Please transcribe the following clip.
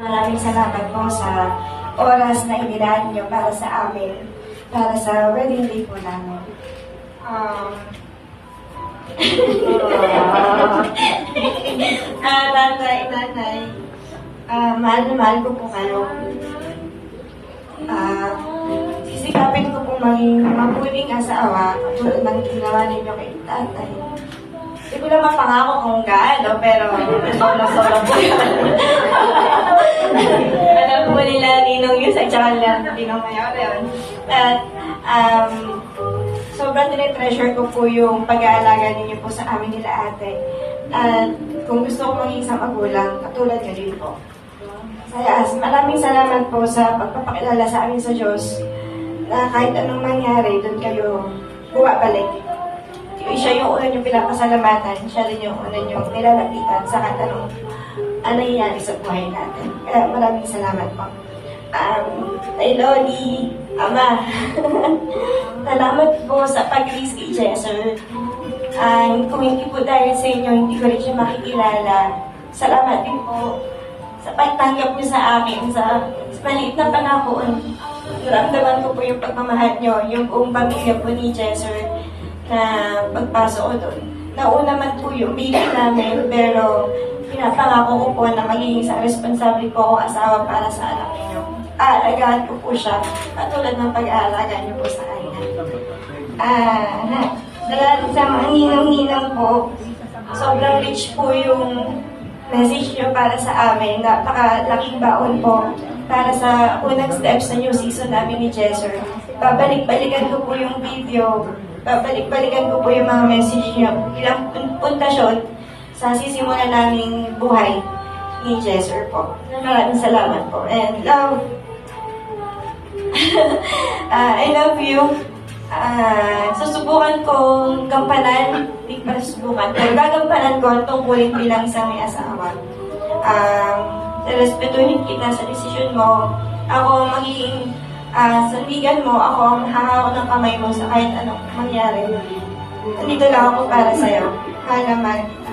Maraming salamat po sa oras na inilaan niyo para sa amin, para sa wedding day po namin. Nanay, mahal na mahal ko po kayo. Sisikapin ko po maging mabuting asawa tulad ng ginawa ninyo kay tatay. Hindi ko lang mapangako kung gaano, pero sobrang po yun. Alam po nila ninong yun sa tsaka nila ninong mayor yun. At sobrang tinitreasure ko po yung pag-aalaga ninyo po sa amin nila ate. At kung gusto ko maging isang magulang, katulad nyo din po. Kaya maraming salamat po sa pagpapakilala sa amin sa Diyos na kahit anong mangyari, doon kayo bumabalik. Siya yung una niyong pinapasalamatan, siya rin yung una niyong nilalapitan sa kahit anong nangyayari sa buhay natin. Kaya maraming salamat po. Kay Loli, Ama, salamat po sa pag-release kay Jesser. Kung hindi po dahil sa inyo, hindi ko rin siya makikilala. Salamat din po sa pagtanggap niyo sa akin, sa maliit na panahon. Naramdaman ko po yung pagmamahal niyo, yung buong pamilya po ni Jesser na pagpasok ko doon. Nauna man po yung bilang namin, pero pinapangako ko po na magiging isang responsable po ako asawa para sa anak niyo. Aalagaan ko po siya, katulad ng pag-aalaga niyo po sa kanya. Dahil sa mga ninong-ninong po, sobrang rich po yung message niyo para sa amin. Napakalaking baon po para sa unang steps na new season namin ni Jesser. Babalik-balikan ko po yung video, babalik-balikan ko po yung mga message niyo bilang puntasyon sa sisimulan naming buhay ni Jesser po. Maraming salamat po. And love. I love you. Susubukan kong gampanan, hindi pa susubukan, pero gagampanan ko ang tungkulin bilang isang may asawa. Respetuhin kita sa desisyon mo. Ako magiging sandigan mo, ako ang hahawak ng kamay mo sa kahit anong mangyari. Nandito lang ako para sa'yo. Mahal na mahal kita.